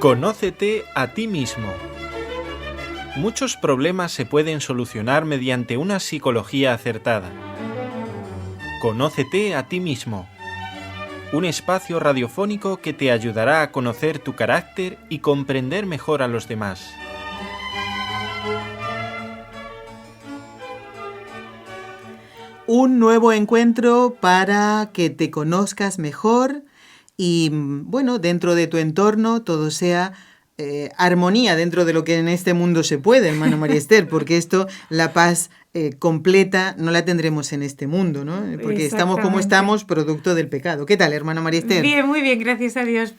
Conócete a ti mismo. Muchos problemas se pueden solucionar mediante una psicología acertada. Conócete a ti mismo. Un espacio radiofónico que te ayudará a conocer tu carácter y comprender mejor a los demás. Un nuevo encuentro para que te conozcas mejor y, bueno, dentro de tu entorno todo sea armonía dentro de lo que en este mundo se puede, hermana María Esther, porque la paz completa no la tendremos en este mundo, ¿no? Porque estamos como estamos, producto del pecado. ¿Qué tal, hermana María Esther? Bien, muy bien, gracias a Dios.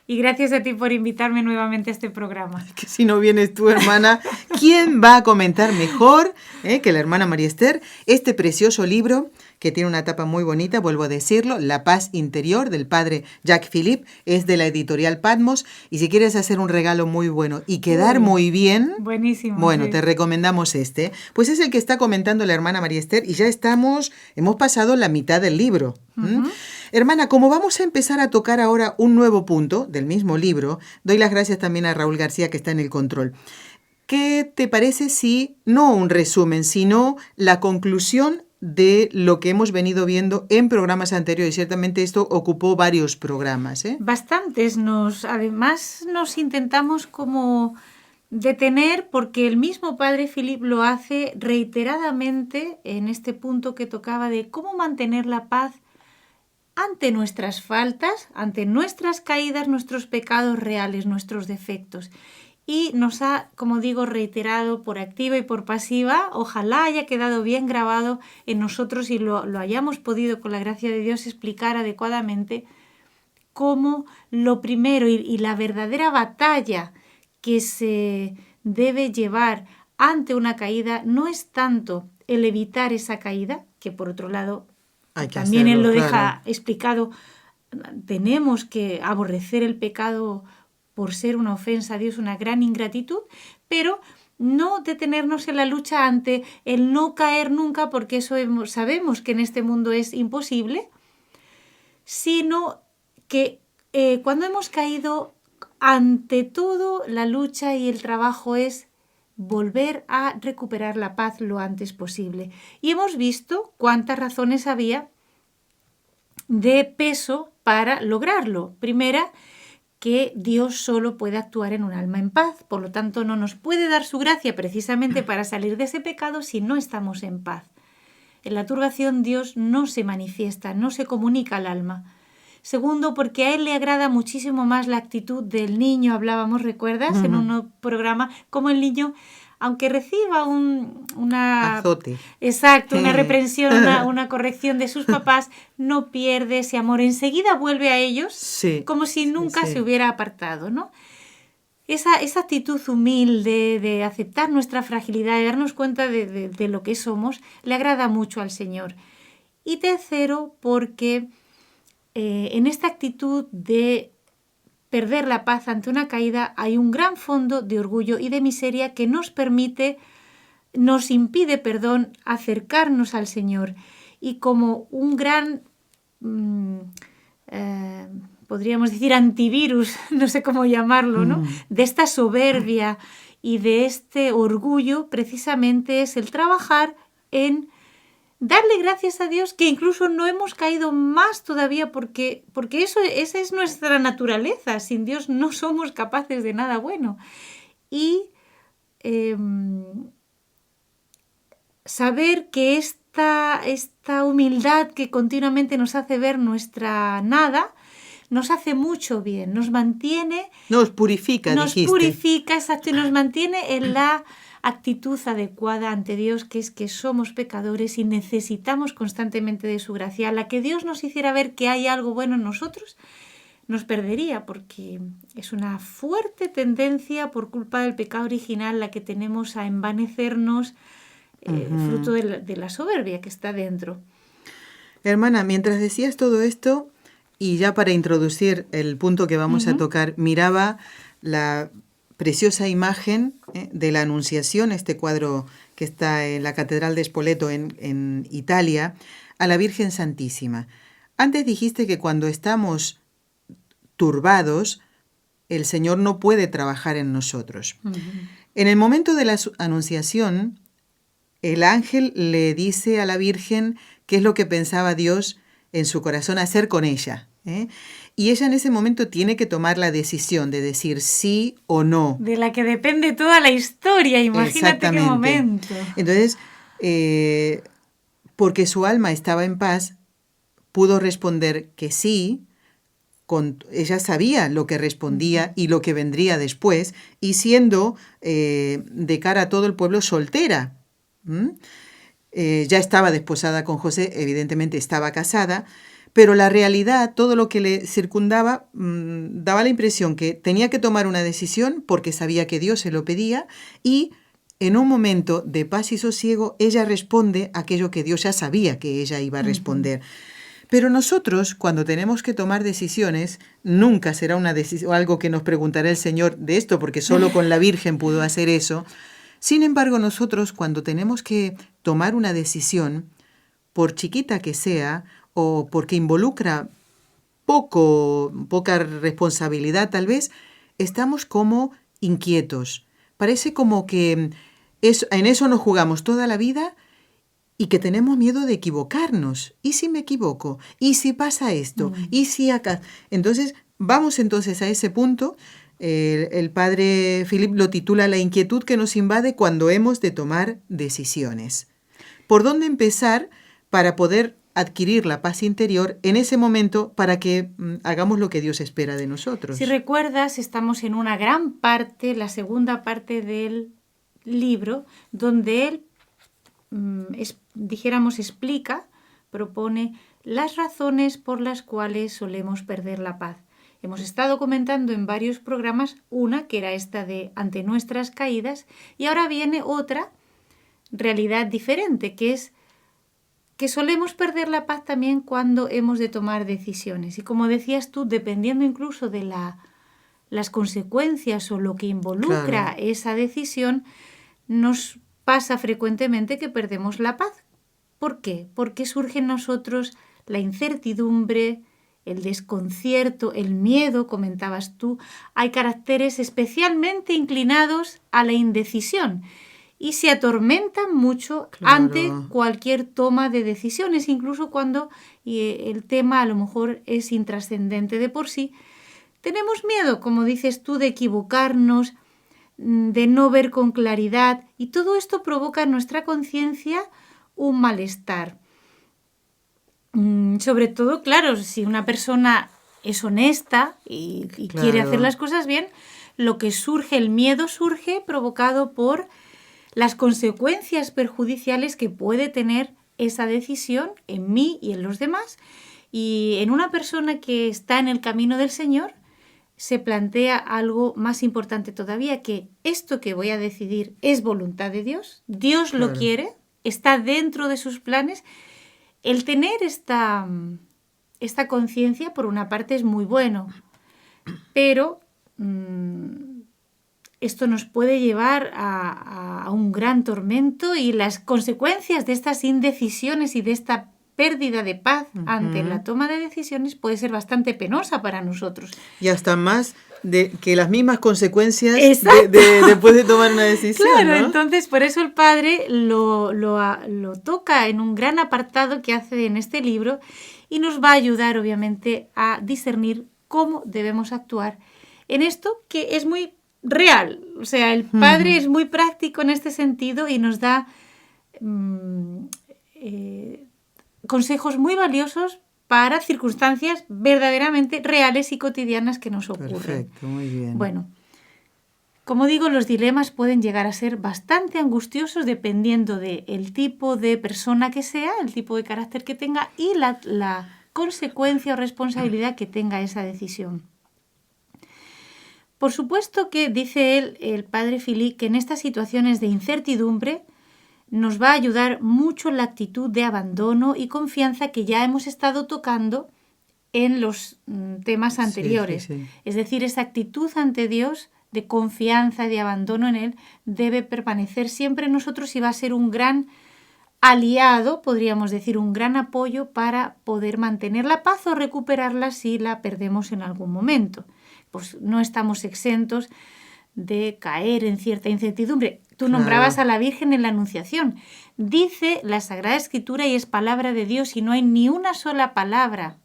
Y gracias a ti por invitarme nuevamente a este programa. Que si no vienes tú, hermana, ¿quién va a comentar mejor que la hermana María Esther este precioso libro que tiene una tapa muy bonita, vuelvo a decirlo, La paz interior, del padre Jacques Philippe, es de la editorial Patmos, y si quieres hacer un regalo muy bueno y quedar muy bien, buenísimo, bueno, sí. Te recomendamos este. Pues es el que está comentando la hermana María Esther y ya hemos pasado la mitad del libro. Hermana, como vamos a empezar a tocar ahora un nuevo punto del mismo libro, doy las gracias también a Raúl García que está en el control. ¿Qué te parece si, no un resumen, sino la conclusión de lo que hemos venido viendo en programas anteriores? Ciertamente esto ocupó varios programas, ¿eh? Bastantes. Además nos intentamos como detener, porque el mismo padre Philippe lo hace reiteradamente en este punto que tocaba de cómo mantener la paz ante nuestras faltas, ante nuestras caídas, nuestros pecados reales, nuestros defectos. Y nos ha, como digo, reiterado por activa y por pasiva. Ojalá haya quedado bien grabado en nosotros y lo hayamos podido, con la gracia de Dios, explicar adecuadamente cómo lo primero y la verdadera batalla que se debe llevar ante una caída no es tanto el evitar esa caída, que por otro lado también él lo deja explicado. Tenemos que aborrecer el pecado por ser una ofensa a Dios, una gran ingratitud, pero no detenernos en la lucha ante el no caer nunca, porque eso sabemos que en este mundo es imposible, sino que cuando hemos caído, ante todo la lucha y el trabajo es volver a recuperar la paz lo antes posible. Y hemos visto cuántas razones había de peso para lograrlo. Primera, que Dios solo puede actuar en un alma en paz, por lo tanto no nos puede dar su gracia precisamente para salir de ese pecado si no estamos en paz. En la turbación Dios no se manifiesta, no se comunica al alma. Segundo, porque a Él le agrada muchísimo más la actitud del niño, hablábamos, ¿recuerdas? En un programa, como el niño, aunque reciba una azote. Exacto, una reprensión, una corrección de sus papás, no pierde ese amor. Enseguida vuelve a ellos, sí, como si nunca se hubiera apartado, ¿no? Esa actitud humilde de aceptar nuestra fragilidad, de darnos cuenta de lo que somos, le agrada mucho al Señor. Y tercero, porque en esta actitud de perder la paz ante una caída hay un gran fondo de orgullo y de miseria que nos impide, acercarnos al Señor. Y como un gran, podríamos decir, antivirus, no sé cómo llamarlo, ¿no? De esta soberbia y de este orgullo, precisamente es el trabajar en darle gracias a Dios que incluso no hemos caído más todavía, porque esa es nuestra naturaleza. Sin Dios no somos capaces de nada bueno. Y saber que esta humildad que continuamente nos hace ver nuestra nada, nos hace mucho bien, nos mantiene... Nos purifica, exacto, y nos mantiene en la actitud adecuada ante Dios, que es que somos pecadores y necesitamos constantemente de su gracia. A la que Dios nos hiciera ver que hay algo bueno en nosotros, nos perdería, porque es una fuerte tendencia por culpa del pecado original la que tenemos a envanecernos, fruto de la soberbia que está dentro. Hermana, mientras decías todo esto, y ya para introducir el punto que vamos a tocar, miraba la preciosa imagen de la Anunciación, este cuadro que está en la Catedral de Spoleto en Italia, a la Virgen Santísima. Antes dijiste que cuando estamos turbados, el Señor no puede trabajar en nosotros. Ujú. En el momento de la anunciación, el ángel le dice a la Virgen qué es lo que pensaba Dios en su corazón hacer con ella, ¿eh? Y ella en ese momento tiene que tomar la decisión de decir sí o no. De la que depende toda la historia, imagínate qué momento. Entonces, porque su alma estaba en paz, pudo responder que sí. Ella sabía lo que respondía y lo que vendría después, y siendo de cara a todo el pueblo soltera. Ya estaba desposada con José, evidentemente estaba casada, pero la realidad, todo lo que le circundaba, daba la impresión que tenía que tomar una decisión porque sabía que Dios se lo pedía, y en un momento de paz y sosiego ella responde aquello que Dios ya sabía que ella iba a responder. Pero nosotros, cuando tenemos que tomar decisiones, nunca será una decisión, algo que nos preguntará el Señor de esto, porque solo con la Virgen pudo hacer eso. Sin embargo, nosotros, cuando tenemos que tomar una decisión, por chiquita que sea, o porque involucra poca responsabilidad tal vez, estamos como inquietos. Parece como que en eso nos jugamos toda la vida, y que tenemos miedo de equivocarnos. ¿Y si me equivoco? ¿Y si pasa esto? ¿Y si acá? Entonces, vamos entonces a ese punto. El padre Philip lo titula La inquietud que nos invade cuando hemos de tomar decisiones. ¿Por dónde empezar para poder adquirir la paz interior en ese momento para que hagamos lo que Dios espera de nosotros? Si recuerdas, estamos en una gran parte, la segunda parte del libro, donde él explica, propone las razones por las cuales solemos perder la paz. Hemos estado comentando en varios programas una, que era esta de ante nuestras caídas, y ahora viene otra realidad diferente, que es que solemos perder la paz también cuando hemos de tomar decisiones. Y como decías tú, dependiendo incluso de las consecuencias o lo que involucra esa decisión, nos pasa frecuentemente que perdemos la paz. ¿Por qué? Porque surge en nosotros la incertidumbre, el desconcierto, el miedo, comentabas tú. Hay caracteres especialmente inclinados a la indecisión y se atormentan mucho ante cualquier toma de decisiones, incluso cuando el tema a lo mejor es intrascendente de por sí. Tenemos miedo, como dices tú, de equivocarnos, de no ver con claridad, y todo esto provoca en nuestra conciencia un malestar. Sobre todo, claro, si una persona es honesta y quiere hacer las cosas bien, lo que surge, el miedo surge provocado por las consecuencias perjudiciales que puede tener esa decisión en mí y en los demás. Y en una persona que está en el camino del Señor, se plantea algo más importante todavía, que esto que voy a decidir es voluntad de Dios, Dios lo quiere, está dentro de sus planes. El tener esta conciencia, por una parte, es muy bueno, pero esto nos puede llevar a un gran tormento, y las consecuencias de estas indecisiones y de esta pérdida de paz ante la toma de decisiones puede ser bastante penosa para nosotros. Y hasta más que las mismas consecuencias después de tomar una decisión. Claro, ¿no? entonces por eso el padre lo toca en un gran apartado que hace en este libro, y nos va a ayudar obviamente a discernir cómo debemos actuar en esto, que es muy real. O sea, el padre es muy práctico en este sentido y nos da consejos muy valiosos para circunstancias verdaderamente reales y cotidianas que nos ocurren. Perfecto, muy bien. Bueno, como digo, los dilemas pueden llegar a ser bastante angustiosos dependiendo del tipo de persona que sea, el tipo de carácter que tenga y la consecuencia o responsabilidad que tenga esa decisión. Por supuesto que, dice él, el padre Philip, que en estas situaciones de incertidumbre nos va a ayudar mucho la actitud de abandono y confianza que ya hemos estado tocando en los temas anteriores. Sí. Es decir, esa actitud ante Dios de confianza y de abandono en Él debe permanecer siempre en nosotros y va a ser un gran aliado, podríamos decir, un gran apoyo para poder mantener la paz o recuperarla si la perdemos en algún momento. pues no estamos exentos de caer en cierta incertidumbre. Tú Claro. nombrabas a la Virgen en la Anunciación. Dice la Sagrada Escritura, y es palabra de Dios, y no hay ni una sola palabra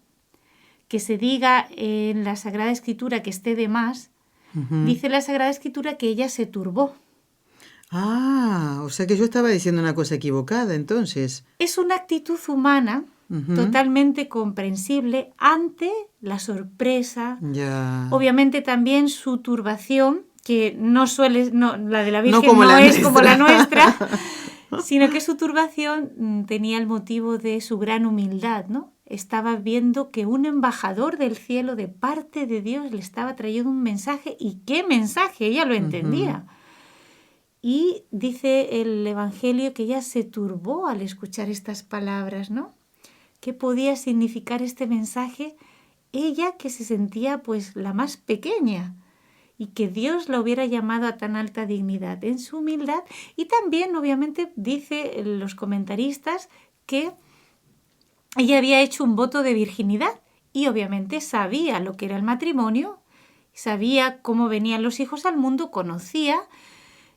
que se diga en la Sagrada Escritura que esté de más. Dice la Sagrada Escritura que ella se turbó. Ah, o sea que yo estaba diciendo una cosa equivocada entonces. Es una actitud humana totalmente comprensible ante la sorpresa, Ya. obviamente también su turbación, que la de la Virgen No como no la es como la nuestra. nuestra, sino que su turbación tenía el motivo de su gran humildad, ¿no? Estaba viendo que un embajador del cielo de parte de Dios le estaba trayendo un mensaje, y qué mensaje, ella lo entendía. Y dice el Evangelio que ella se turbó al escuchar estas palabras, ¿no? ¿Qué podía significar este mensaje? Ella, que se sentía pues la más pequeña, y que Dios la hubiera llamado a tan alta dignidad en su humildad. Y también, obviamente, dice los comentaristas que ella había hecho un voto de virginidad y obviamente sabía lo que era el matrimonio, sabía cómo venían los hijos al mundo, conocía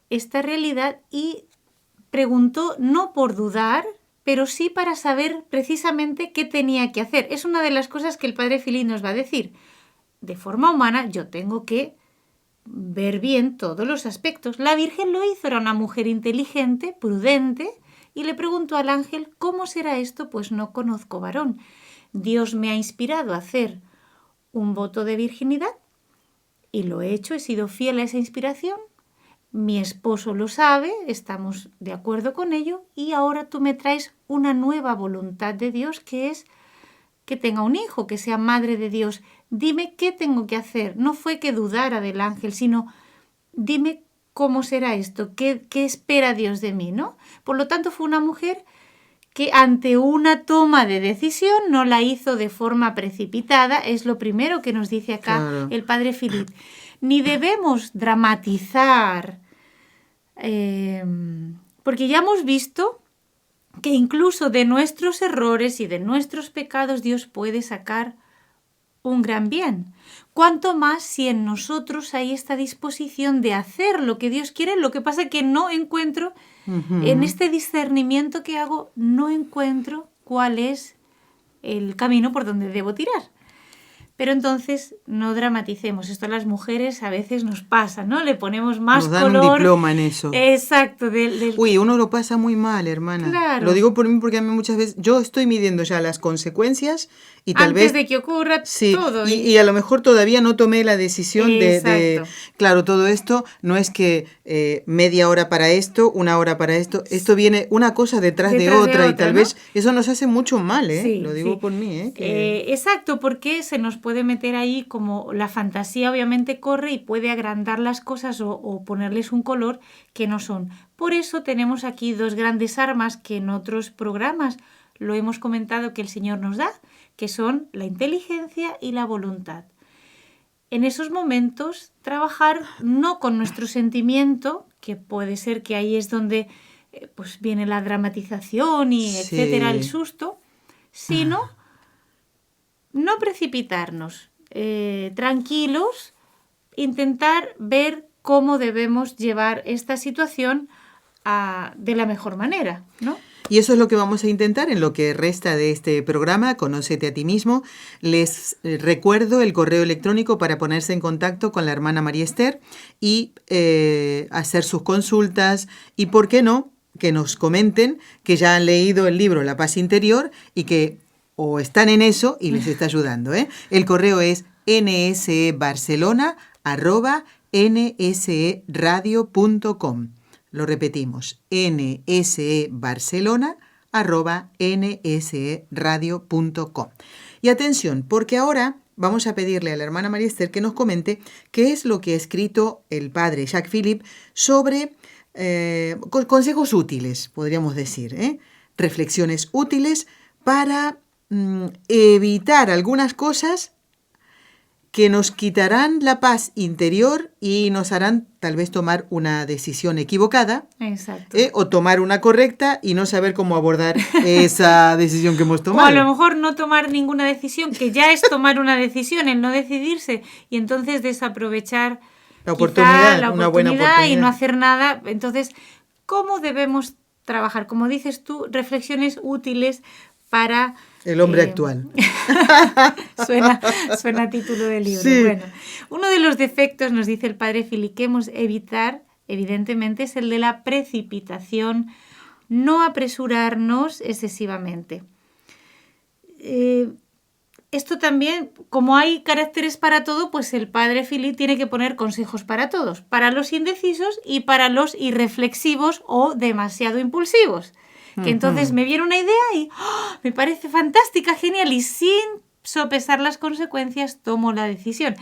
esta realidad y preguntó no por dudar, pero sí para saber precisamente qué tenía que hacer. Es una de las cosas que el padre Philip nos va a decir. De forma humana yo tengo que ver bien todos los aspectos. La Virgen lo hizo, era una mujer inteligente, prudente, y le preguntó al ángel, ¿cómo será esto? Pues no conozco varón. Dios me ha inspirado a hacer un voto de virginidad y lo he hecho, he sido fiel a esa inspiración. Mi esposo lo sabe, estamos de acuerdo con ello, y ahora tú me traes una nueva voluntad de Dios, que es que tenga un hijo, que sea madre de Dios. Dime qué tengo que hacer. No fue que dudara del ángel, sino dime cómo será esto, qué espera Dios de mí, ¿no? Por lo tanto, fue una mujer que ante una toma de decisión no la hizo de forma precipitada, es lo primero que nos dice acá Claro. el padre Philip. Ni debemos dramatizar, porque ya hemos visto que incluso de nuestros errores y de nuestros pecados Dios puede sacar un gran bien. Cuanto más si en nosotros hay esta disposición de hacer lo que Dios quiere. Lo que pasa es que no encuentro, en este discernimiento que hago, no encuentro cuál es el camino por donde debo tirar. Pero entonces no dramaticemos. Esto a las mujeres a veces nos pasa, ¿no? Le ponemos más Nos dan color. un diploma en eso. Exacto. Uy, uno lo pasa muy mal, hermana. Claro. Lo digo por mí porque a mí muchas veces yo estoy midiendo ya las consecuencias y tal Antes vez de que ocurra sí, todo. y a lo mejor todavía no tomé la decisión de Exacto. claro, todo esto no es que media hora para esto, una hora para esto. Esto viene una cosa detrás de otra y tal ¿no? vez eso nos hace mucho mal, ¿eh? Sí, Lo digo sí. por mí, ¿eh? Exacto, porque se nos puede meter ahí como la fantasía obviamente corre y puede agrandar las cosas o ponerles un color que no son. Por eso tenemos aquí dos grandes armas que en otros programas lo hemos comentado que el Señor nos da, que son la inteligencia y la voluntad. En esos momentos trabajar no con nuestro sentimiento, que puede ser que ahí es donde pues viene la dramatización y Sí. etcétera, el susto, sino no precipitarnos, tranquilos, intentar ver cómo debemos llevar esta situación de la mejor manera, ¿no? Y eso es lo que vamos a intentar en lo que resta de este programa, Conócete a ti mismo. Les recuerdo el correo electrónico para ponerse en contacto con la hermana María Esther y hacer sus consultas y, ¿por qué no?, que nos comenten que ya han leído el libro La Paz Interior y que o están en eso y les está ayudando, ¿eh? El correo es nsebarcelona@nseradio.com. Lo repetimos, nsebarcelona@nseradio.com. Y atención, porque ahora vamos a pedirle a la hermana María Esther que nos comente qué es lo que ha escrito el padre Jacques Philippe sobre consejos útiles, podríamos decir, reflexiones útiles para evitar algunas cosas que nos quitarán la paz interior y nos harán tal vez tomar una decisión equivocada. Exacto. O tomar una correcta y no saber cómo abordar esa decisión que hemos tomado. O a lo mejor no tomar ninguna decisión, que ya es tomar una decisión, el no decidirse, y entonces desaprovechar la oportunidad, una buena oportunidad y no hacer nada. Entonces, ¿cómo debemos trabajar? Como dices tú, reflexiones útiles para... El hombre actual. suena a título de libro. Sí. Bueno, uno de los defectos, nos dice el padre Philip, que hemos evitar, evidentemente, es el de la precipitación, no apresurarnos excesivamente. Esto también, como hay caracteres para todo, pues el padre Philip tiene que poner consejos para todos, para los indecisos y para los irreflexivos o demasiado impulsivos. Que entonces me viene una idea y me parece fantástica, genial, y sin sopesar las consecuencias tomo la decisión.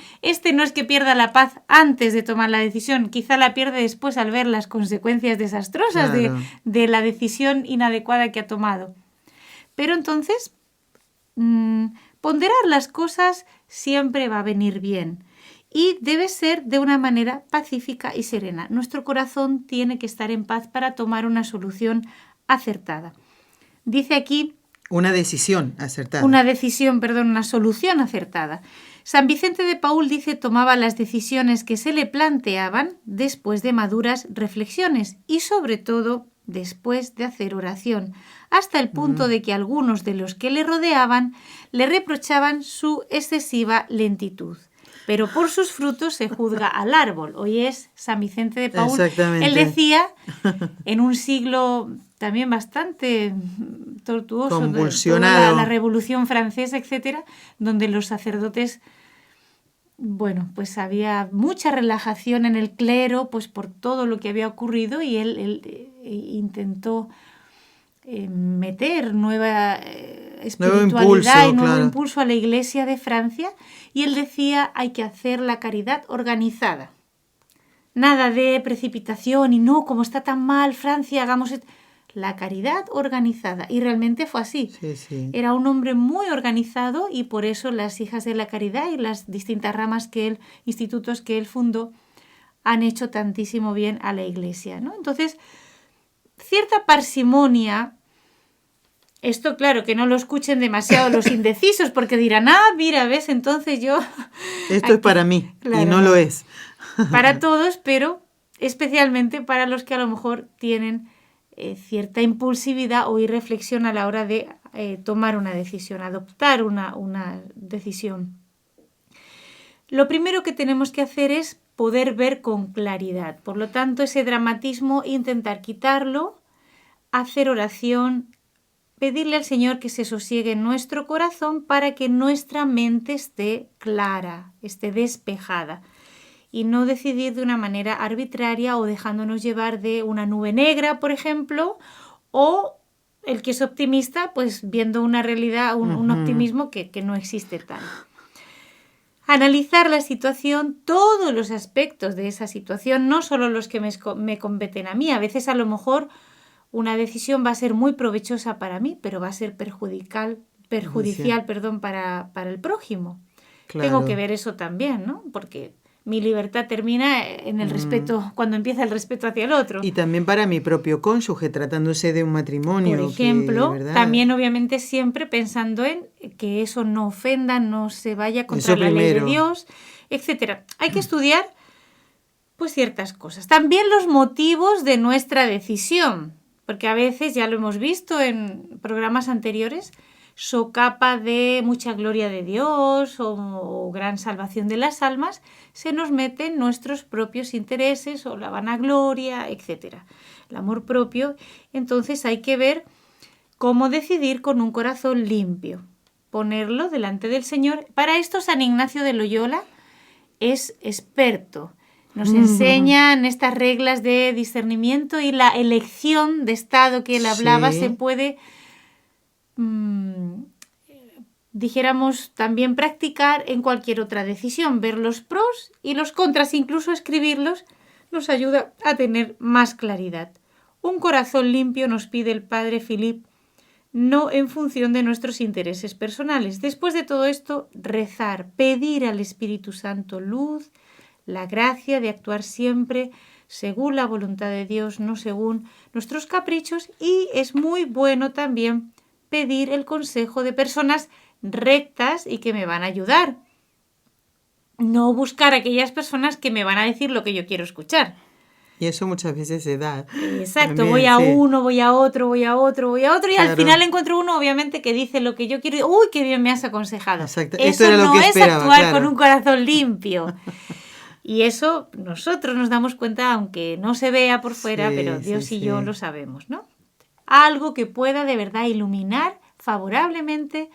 No es que pierda la paz antes de tomar la decisión, quizá la pierde después al ver las consecuencias desastrosas de la decisión inadecuada que ha tomado. Pero entonces, ponderar las cosas siempre va a venir bien. Y debe ser de una manera pacífica y serena. Nuestro corazón tiene que estar en paz para tomar una solución acertada. Dice aquí... Una decisión acertada. Una solución acertada. San Vicente de Paúl dice tomaba las decisiones que se le planteaban después de maduras reflexiones y sobre todo después de hacer oración, hasta el punto de que algunos de los que le rodeaban le reprochaban su excesiva lentitud. Pero por sus frutos se juzga al árbol. Hoy es San Vicente de Paúl. Exactamente. Él decía, en un siglo también bastante tortuoso, convulsionado, la Revolución Francesa, etcétera, donde los sacerdotes, bueno, pues había mucha relajación en el clero, pues por todo lo que había ocurrido, y él intentó meter nueva espiritualidad nuevo impulso a la Iglesia de Francia, y él decía hay que hacer la caridad organizada. Nada de precipitación y no, como está tan mal Francia, hagamos la caridad organizada. Y realmente fue así. Sí. Era un hombre muy organizado y por eso las Hijas de la Caridad y las distintas ramas institutos que él fundó han hecho tantísimo bien a la Iglesia, ¿no? Entonces, cierta parsimonia. Esto, claro, que no lo escuchen demasiado los indecisos, porque dirán, mira, ves, entonces yo... Esto es para mí, claro, y no lo es. Para todos, pero especialmente para los que a lo mejor tienen cierta impulsividad o irreflexión a la hora de tomar una decisión, adoptar una decisión. Lo primero que tenemos que hacer es poder ver con claridad. Por lo tanto, ese dramatismo, intentar quitarlo, hacer oración, pedirle al Señor que se sosiegue en nuestro corazón para que nuestra mente esté clara, esté despejada y no decidir de una manera arbitraria o dejándonos llevar de una nube negra, por ejemplo, o el que es optimista, pues viendo una realidad, un optimismo que no existe tal. Analizar la situación, todos los aspectos de esa situación, no solo los que me competen a mí. A veces a lo mejor una decisión va a ser muy provechosa para mí, pero va a ser perjudicial, para el prójimo. Claro. Tengo que ver eso también, ¿no? Porque mi libertad termina en el respeto, cuando empieza el respeto hacia el otro. Y también para mi propio cónyuge, tratándose de un matrimonio. Por ejemplo, también obviamente siempre pensando en que eso no ofenda, no se vaya contra la ley de Dios, etcétera. Hay que estudiar pues ciertas cosas. También los motivos de nuestra decisión, porque a veces, ya lo hemos visto en programas anteriores, socapa de mucha gloria de Dios o gran salvación de las almas, se nos meten nuestros propios intereses o la vanagloria, etcétera. El amor propio. Entonces hay que ver cómo decidir con un corazón limpio, ponerlo delante del Señor. Para esto San Ignacio de Loyola es experto. Nos enseñan estas reglas de discernimiento y la elección de estado que él hablaba se puede, dijéramos, también practicar en cualquier otra decisión. Ver los pros y los contras, incluso escribirlos, nos ayuda a tener más claridad. Un corazón limpio, nos pide el padre Philip, no en función de nuestros intereses personales. Después de todo esto, rezar, pedir al Espíritu Santo luz, la gracia de actuar siempre según la voluntad de Dios, no según nuestros caprichos, y es muy bueno también pedir el consejo de personas rectas y que me van a ayudar. No buscar aquellas personas que me van a decir lo que yo quiero escuchar. Y eso muchas veces se da. Exacto, También, voy a sí. uno, voy a otro, y Claro. al final encuentro uno, obviamente, que dice lo que yo quiero. ¡Uy, qué bien me has aconsejado! Exacto. Eso Esto era lo no que es esperaba, actuar claro. con un corazón limpio. Y eso nosotros nos damos cuenta, aunque no se vea por fuera, Sí, pero Dios sí, y sí. yo lo sabemos, ¿no? Algo que pueda de verdad iluminar favorablemente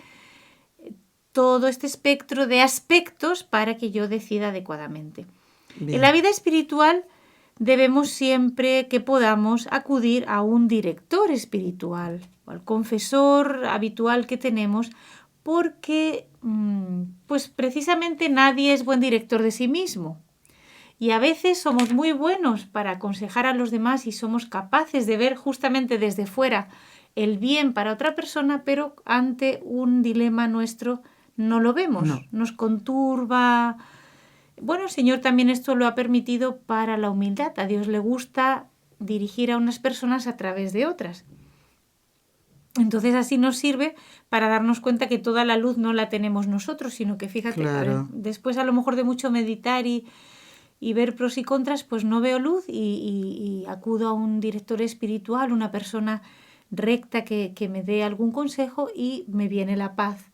todo este espectro de aspectos para que yo decida adecuadamente. Bien. En la vida espiritual debemos siempre que podamos acudir a un director espiritual, o al confesor habitual que tenemos, porque pues precisamente nadie es buen director de sí mismo. Y a veces somos muy buenos para aconsejar a los demás y somos capaces de ver justamente desde fuera el bien para otra persona, pero ante un dilema nuestro no lo vemos, No. nos conturba. Bueno, el Señor también esto lo ha permitido para la humildad. A Dios le gusta dirigir a unas personas a través de otras. Entonces así nos sirve para darnos cuenta que toda la luz no la tenemos nosotros, sino que fíjate, Claro. después a lo mejor de mucho meditar y ver pros y contras, pues no veo luz y acudo a un director espiritual, una persona recta que me dé algún consejo y me viene la paz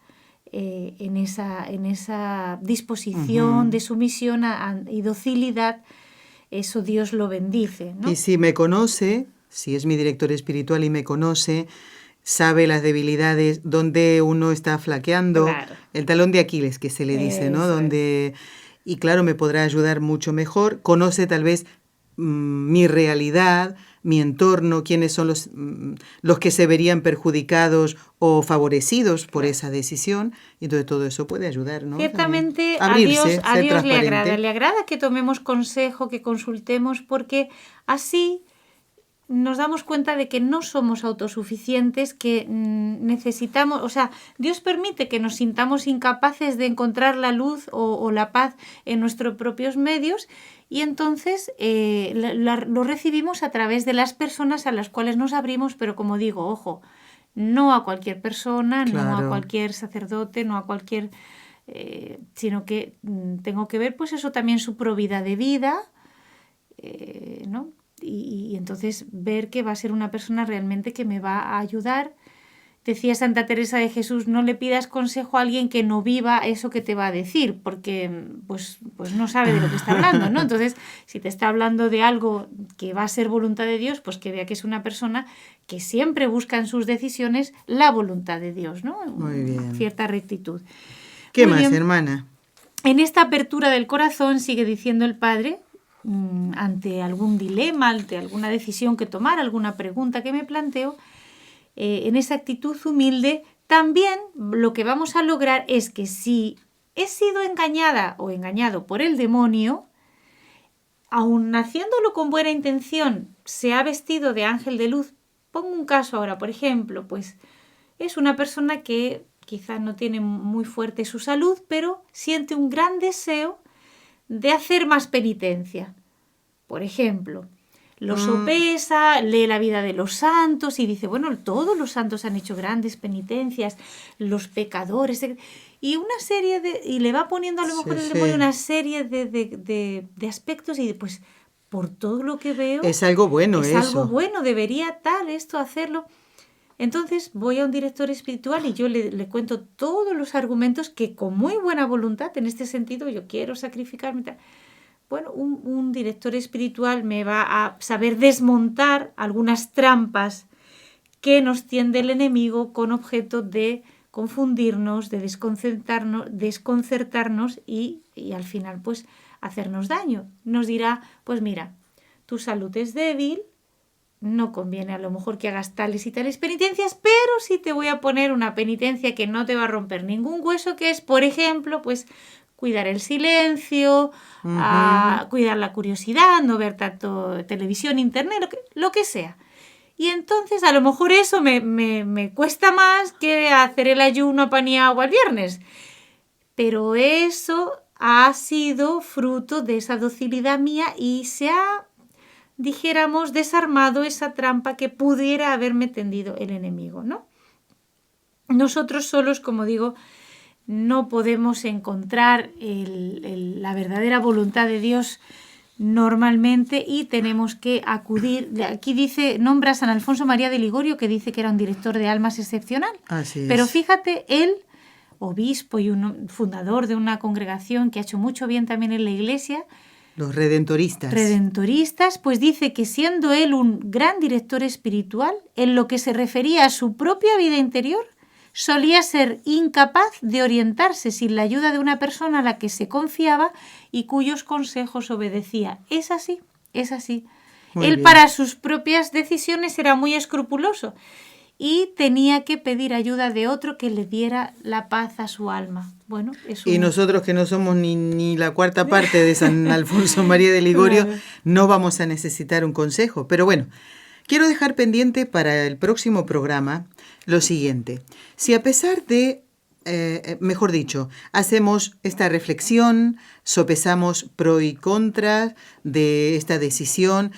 en esa disposición de sumisión y docilidad. Eso Dios lo bendice, ¿no? Y si me conoce, si es mi director espiritual y me conoce, sabe las debilidades, donde uno está flaqueando, Claro. el talón de Aquiles que se le dice, ¿no? Eso es. Donde y claro, me podrá ayudar mucho mejor, conoce tal vez mi realidad, mi entorno, quiénes son los que se verían perjudicados o favorecidos por esa decisión, y entonces todo eso puede ayudar, ¿no? Ciertamente Abrirse, a ser Dios transparente. le agrada que tomemos consejo, que consultemos, porque así nos damos cuenta de que no somos autosuficientes, que necesitamos, o sea, Dios permite que nos sintamos incapaces de encontrar la luz o la paz en nuestros propios medios, y entonces lo recibimos a través de las personas a las cuales nos abrimos, pero como digo, ojo, no a cualquier persona, no a Claro. cualquier sacerdote, no a cualquier... sino que tengo que ver, pues eso también su probidad de vida, ¿no? Y entonces ver que va a ser una persona realmente que me va a ayudar. Decía Santa Teresa de Jesús, no le pidas consejo a alguien que no viva eso que te va a decir, porque pues no sabe de lo que está hablando, ¿no? Entonces, si te está hablando de algo que va a ser voluntad de Dios, pues que vea que es una persona que siempre busca en sus decisiones la voluntad de Dios, ¿no? Muy bien. Cierta rectitud. ¿Qué Muy más, bien. hermana? En esta apertura del corazón, sigue diciendo el Padre, ante algún dilema, ante alguna decisión que tomar, alguna pregunta que me planteo, en esa actitud humilde, también lo que vamos a lograr es que si he sido engañada o engañado por el demonio, aun haciéndolo con buena intención, se ha vestido de ángel de luz. Pongo un caso ahora, por ejemplo, pues es una persona que quizás no tiene muy fuerte su salud, pero siente un gran deseo de hacer más penitencia. Por ejemplo, lo sopesa, lee la vida de los santos y dice, bueno, todos los santos han hecho grandes penitencias, los pecadores, y una serie y le va poniendo a lo mejor el demonio una serie de aspectos y pues por todo lo que veo... Es algo bueno es eso. algo bueno, debería esto hacerlo. Entonces voy a un director espiritual y yo le cuento todos los argumentos que con muy buena voluntad, en este sentido, yo quiero sacrificarme. Bueno, un director espiritual me va a saber desmontar algunas trampas que nos tiende el enemigo con objeto de confundirnos, de desconcertarnos y al final pues hacernos daño. Nos dirá, pues mira, tu salud es débil, no conviene a lo mejor que hagas tales y tales penitencias, pero sí te voy a poner una penitencia que no te va a romper ningún hueso, que es, por ejemplo, pues cuidar el silencio, cuidar la curiosidad, no ver tanto televisión, internet, lo que sea. Y entonces a lo mejor eso me cuesta más que hacer el ayuno a pan y agua el viernes. Pero eso ha sido fruto de esa docilidad mía y se ha, dijéramos, desarmado esa trampa que pudiera haberme tendido el enemigo, ¿no? Nosotros solos, como digo, no podemos encontrar la verdadera voluntad de Dios normalmente y tenemos que acudir. Aquí nombra a San Alfonso María de Ligorio, que dice que era un director de almas excepcional. Así es. Pero fíjate, él, obispo y un fundador de una congregación que ha hecho mucho bien también en la Iglesia, los redentoristas. Pues dice que siendo él un gran director espiritual, en lo que se refería a su propia vida interior, solía ser incapaz de orientarse sin la ayuda de una persona a la que se confiaba y cuyos consejos obedecía. Es así, es así. Él bien. Para sus propias decisiones era muy escrupuloso y tenía que pedir ayuda de otro que le diera la paz a su alma. Bueno, Y nosotros que no somos ni la cuarta parte de San Alfonso María de Ligorio, Claro. No vamos a necesitar un consejo. Pero bueno, quiero dejar pendiente para el próximo programa lo siguiente. Si a pesar de, mejor dicho, hacemos esta reflexión, sopesamos pro y contra de esta decisión,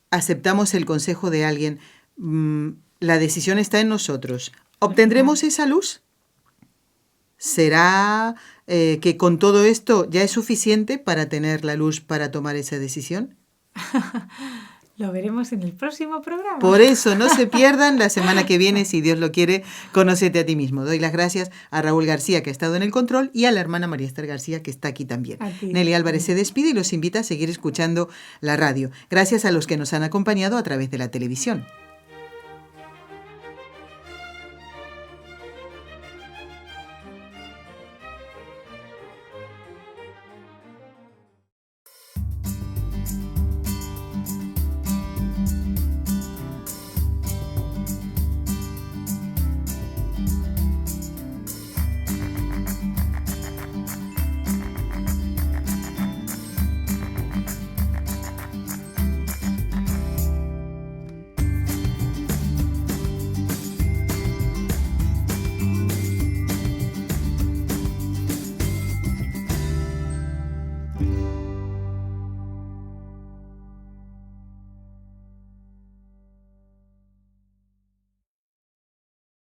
aceptamos el consejo de alguien, la decisión está en nosotros. ¿Obtendremos esa luz? ¿Será que con todo esto ya es suficiente para tener la luz para tomar esa decisión? Lo veremos en el próximo programa. Por eso, no se pierdan la semana que viene, si Dios lo quiere, Conócete a ti mismo. Doy las gracias a Raúl García, que ha estado en el control, y a la hermana María Esther García, que está aquí también. Nelly Álvarez se despide y los invita a seguir escuchando la radio. Gracias a los que nos han acompañado a través de la televisión.